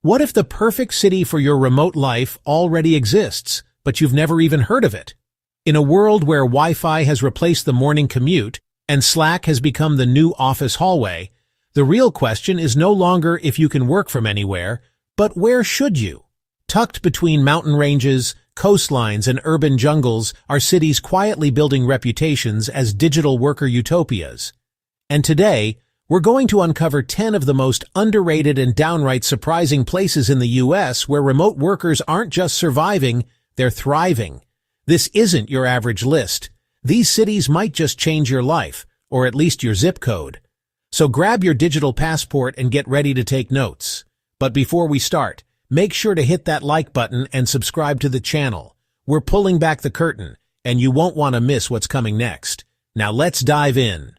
What if the perfect city for your remote life already exists, but you've never even heard of it? In a world where Wi-Fi has replaced the morning commute and Slack has become the new office hallway, the real question is no longer if you can work from anywhere, but where should you? Tucked between mountain ranges, coastlines, and urban jungles are cities quietly building reputations as digital worker utopias. And today, we're going to uncover 10 of the most underrated and downright surprising places in the US where remote workers aren't just surviving, they're thriving. This isn't your average list. These cities might just change your life, or at least your zip code. So grab your digital passport and get ready to take notes. But before we start, make sure to hit that like button and subscribe to the channel. We're pulling back the curtain, and you won't want to miss what's coming next. Now let's dive in.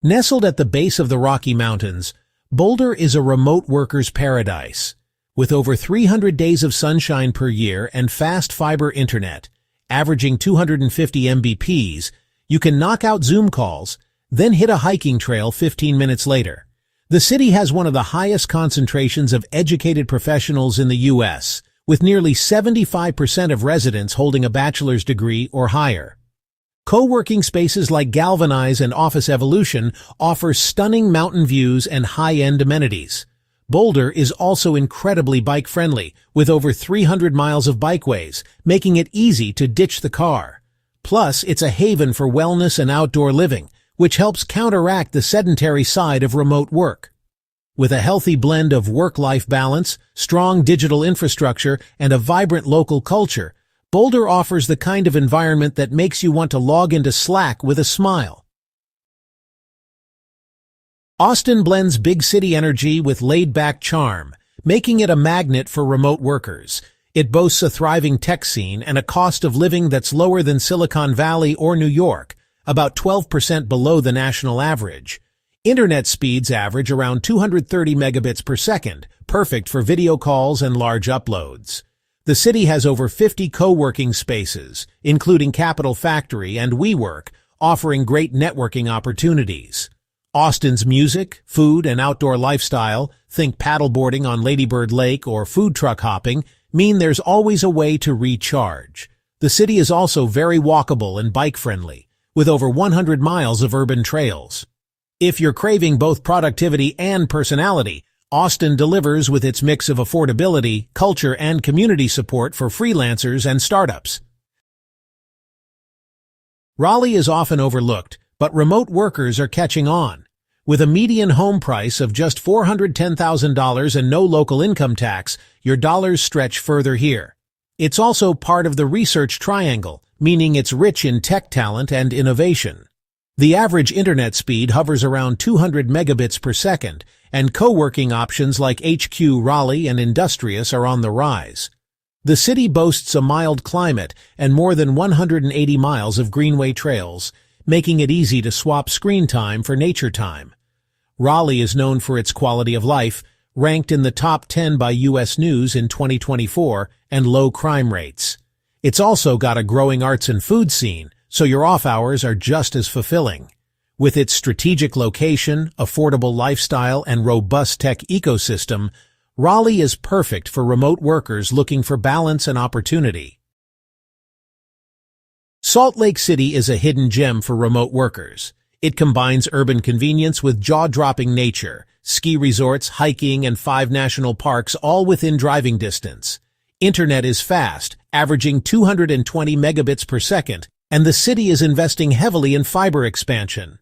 Nestled at the base of the Rocky Mountains, Boulder is a remote worker's paradise. With over 300 days of sunshine per year and fast fiber internet, averaging 250 Mbps, you can knock out Zoom calls, then hit a hiking trail 15 minutes later. The city has one of the highest concentrations of educated professionals in the U.S., with nearly 75% of residents holding a bachelor's degree or higher. Co-working spaces like Galvanize and Office Evolution offer stunning mountain views and high-end amenities. Boulder is also incredibly bike-friendly, with over 300 miles of bikeways, making it easy to ditch the car. Plus, it's a haven for wellness and outdoor living, which helps counteract the sedentary side of remote work. With a healthy blend of work-life balance, strong digital infrastructure, and a vibrant local culture, Boulder offers the kind of environment that makes you want to log into Slack with a smile. Austin blends big city energy with laid-back charm, making it a magnet for remote workers. It boasts a thriving tech scene and a cost of living that's lower than Silicon Valley or New York, about 12% below the national average. Internet speeds average around 230 megabits per second, perfect for video calls and large uploads. The city has over 50 co-working spaces, including Capital Factory and WeWork, offering great networking opportunities. Austin's music, food, and outdoor lifestyle, think paddleboarding on Lady Bird Lake or food truck hopping, mean there's always a way to recharge. The city is also very walkable and bike-friendly, with over 100 miles of urban trails. If you're craving both productivity and personality, Austin delivers with its mix of affordability, culture, and community support for freelancers and startups. Raleigh is often overlooked, but remote workers are catching on. With a median home price of just $410,000 and no local income tax, your dollars stretch further here. It's also part of the research triangle, meaning it's rich in tech talent and innovation. The average internet speed hovers around 200 megabits per second, and co-working options like HQ Raleigh and Industrious are on the rise. The city boasts a mild climate and more than 180 miles of greenway trails, making it easy to swap screen time for nature time. Raleigh is known for its quality of life, ranked in the top 10 by U.S. News in 2024, and low crime rates. It's also got a growing arts and food scene, so your off hours are just as fulfilling. With its strategic location, affordable lifestyle, and robust tech ecosystem, Raleigh is perfect for remote workers looking for balance and opportunity. Salt Lake City is a hidden gem for remote workers. It combines urban convenience with jaw-dropping nature, ski resorts, hiking, and 5 national parks all within driving distance. Internet is fast, averaging 220 megabits per second, and the city is investing heavily in fiber expansion.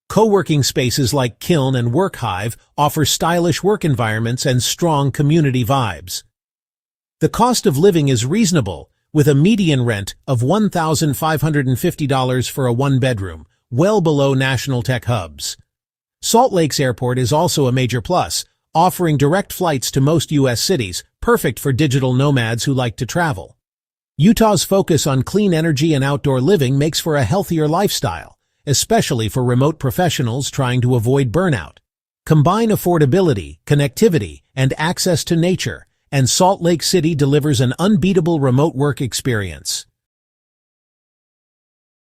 Co-working spaces like Kiln and WorkHive offer stylish work environments and strong community vibes. The cost of living is reasonable, with a median rent of $1,550 for a one-bedroom, well below national tech hubs. Salt Lake's airport is also a major plus, offering direct flights to most U.S. cities, perfect for digital nomads who like to travel. Utah's focus on clean energy and outdoor living makes for a healthier lifestyle, especially for remote professionals trying to avoid burnout. Combine affordability, connectivity, and access to nature, and Salt Lake City delivers an unbeatable remote work experience.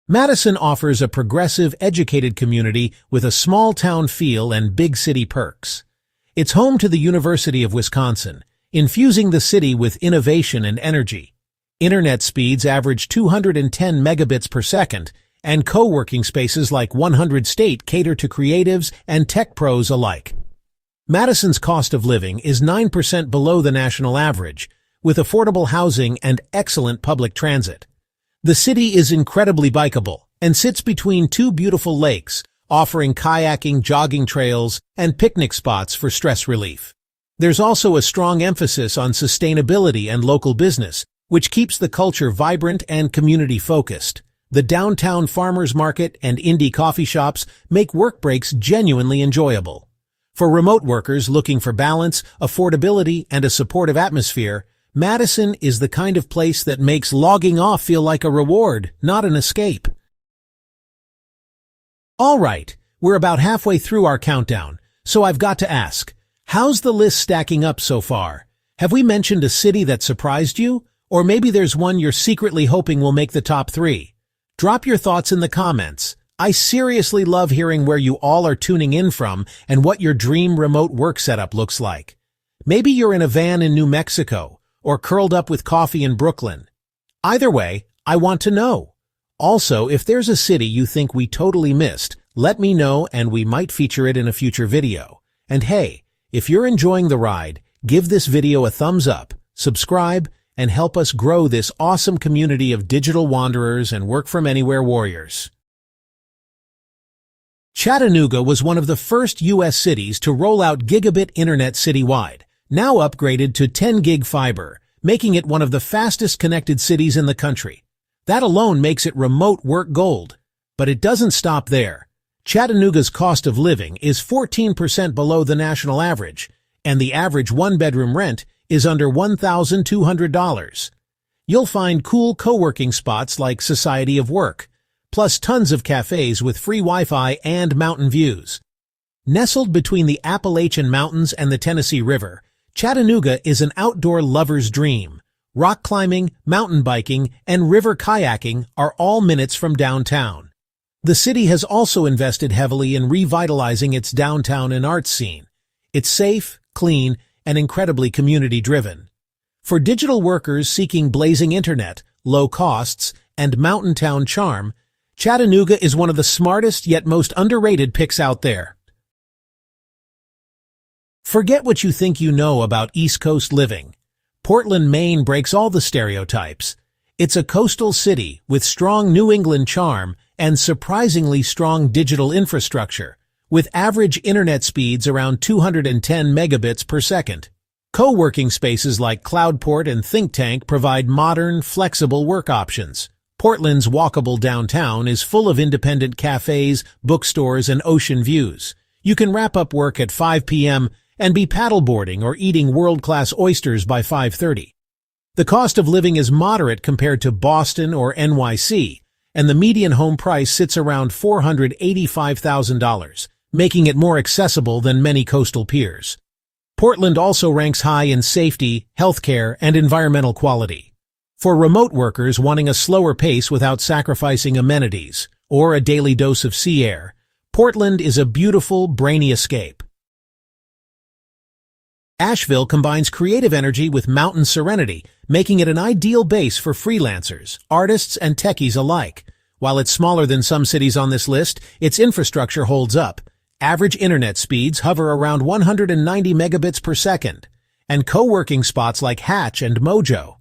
Madison offers a progressive, educated community with a small-town feel and big city perks. It's home to the University of Wisconsin, infusing the city with innovation and energy. Internet speeds average 210 megabits per second, and co-working spaces like 100 State cater to creatives and tech pros alike. Madison's cost of living is 9% below the national average, with affordable housing and excellent public transit. The city is incredibly bikeable and sits between two beautiful lakes, offering kayaking, jogging trails, and picnic spots for stress relief. There's also a strong emphasis on sustainability and local business, which keeps the culture vibrant and community-focused. The downtown farmers market and indie coffee shops make work breaks genuinely enjoyable. For remote workers looking for balance, affordability, and a supportive atmosphere, Madison is the kind of place that makes logging off feel like a reward, not an escape. All right, we're about halfway through our countdown, so I've got to ask, how's the list stacking up so far? Have we mentioned a city that surprised you? Or maybe there's one you're secretly hoping will make the top 3. Drop your thoughts in the comments. I seriously love hearing where you all are tuning in from and what your dream remote work setup looks like. Maybe you're in a van in New Mexico or curled up with coffee in Brooklyn. Either way, I want to know. Also, if there's a city you think we totally missed, let me know and we might feature it in a future video. And hey, if you're enjoying the ride, give this video a thumbs up, subscribe, and help us grow this awesome community of digital wanderers and work-from-anywhere warriors. Chattanooga was one of the first U.S. cities to roll out gigabit internet citywide, now upgraded to 10 gig fiber, making it one of the fastest connected cities in the country. That alone makes it remote work gold. But it doesn't stop there. Chattanooga's cost of living is 14% below the national average, and the average one-bedroom rent is under $1,200. You'll find cool co-working spots like Society of Work, plus tons of cafes with free Wi-Fi and mountain views. Nestled between the Appalachian Mountains and the Tennessee River, Chattanooga is an outdoor lover's dream. Rock climbing, mountain biking, and river kayaking are all minutes from downtown. The city has also invested heavily in revitalizing its downtown and arts scene. It's safe, clean, and incredibly community-driven. For digital workers seeking blazing internet, low costs, and mountain town charm, Chattanooga is one of the smartest yet most underrated picks out there. Forget what you think you know about East Coast living. Portland, Maine breaks all the stereotypes. It's a coastal city with strong New England charm and surprisingly strong digital infrastructure, with average internet speeds around 210 megabits per second. Co-working spaces like Cloudport and Think Tank provide modern, flexible work options. Portland's walkable downtown is full of independent cafes, bookstores, and ocean views. You can wrap up work at 5 p.m. and be paddleboarding or eating world-class oysters by 5:30. The cost of living is moderate compared to Boston or NYC, and the median home price sits around $485,000, making it more accessible than many coastal peers. Portland also ranks high in safety, healthcare, and environmental quality. For remote workers wanting a slower pace without sacrificing amenities or a daily dose of sea air, Portland is a beautiful, brainy escape. Asheville combines creative energy with mountain serenity, making it an ideal base for freelancers, artists, and techies alike. While it's smaller than some cities on this list, its infrastructure holds up. Average internet speeds hover around 190 megabits per second, and co-working spots like Hatch and Mojo.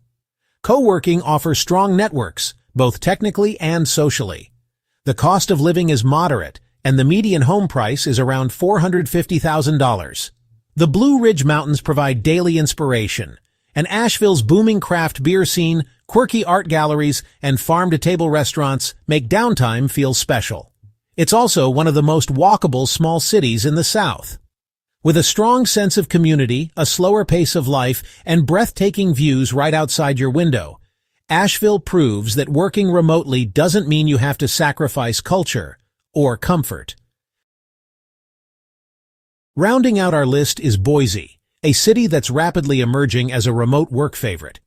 Co-working offers strong networks, both technically and socially. The cost of living is moderate, and the median home price is around $450,000. The Blue Ridge Mountains provide daily inspiration, and Asheville's booming craft beer scene, quirky art galleries, and farm-to-table restaurants make downtime feel special. It's also one of the most walkable small cities in the South. With a strong sense of community, a slower pace of life, and breathtaking views right outside your window, Asheville proves that working remotely doesn't mean you have to sacrifice culture or comfort. Rounding out our list is Boise, a city that's rapidly emerging as a remote work favorite.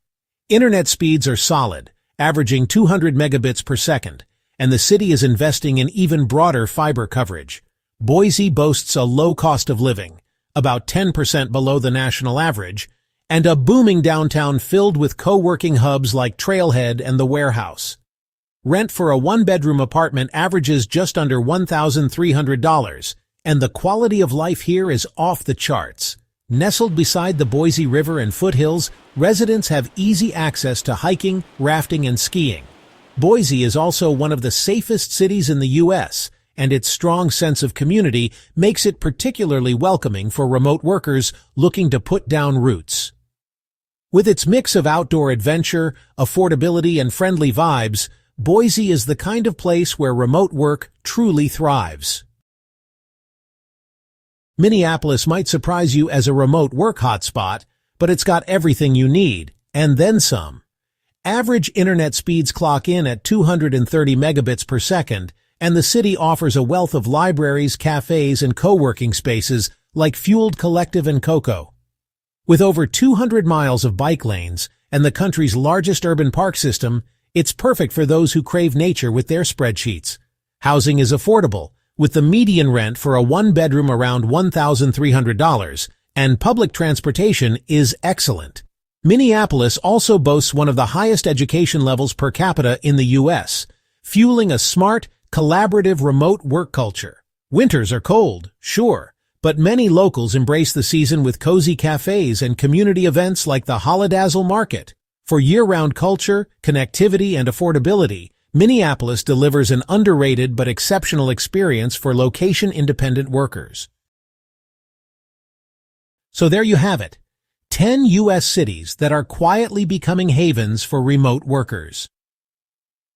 Internet speeds are solid, averaging 200 megabits per second, and the city is investing in even broader fiber coverage. Boise boasts a low cost of living, about 10% below the national average, and a booming downtown filled with co-working hubs like Trailhead and The Warehouse. Rent for a one-bedroom apartment averages just under $1,300, and the quality of life here is off the charts. Nestled beside the Boise River and foothills, residents have easy access to hiking, rafting, and skiing. Boise is also one of the safest cities in the U.S., and its strong sense of community makes it particularly welcoming for remote workers looking to put down roots. With its mix of outdoor adventure, affordability, and friendly vibes, Boise is the kind of place where remote work truly thrives. Minneapolis might surprise you as a remote work hotspot, but it's got everything you need, and then some. Average internet speeds clock in at 230 megabits per second, and the city offers a wealth of libraries, cafes, and co-working spaces like Fueled Collective and Coco. With over 200 miles of bike lanes and the country's largest urban park system, it's perfect for those who crave nature with their spreadsheets. Housing is affordable, with the median rent for a one-bedroom around $1,300, and public transportation is excellent. Minneapolis also boasts one of the highest education levels per capita in the U.S., fueling a smart, collaborative remote work culture. Winters are cold, sure, but many locals embrace the season with cozy cafes and community events like the Holidazzle Market. For year-round culture, connectivity, and affordability, Minneapolis delivers an underrated but exceptional experience for location-independent workers. So there you have it, 10 U.S. cities that are quietly becoming havens for remote workers.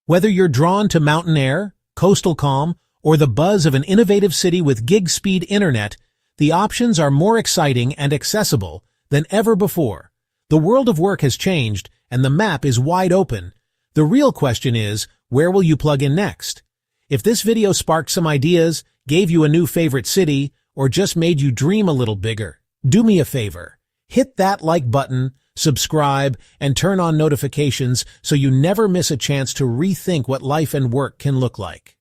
Whether you're drawn to mountain air, coastal calm, or the buzz of an innovative city with gig-speed internet, the options are more exciting and accessible than ever before. The world of work has changed, and the map is wide open. The real question is, where will you plug in next? If this video sparked some ideas, gave you a new favorite city, or just made you dream a little bigger, do me a favor. Hit that like button, subscribe, and turn on notifications so you never miss a chance to rethink what life and work can look like.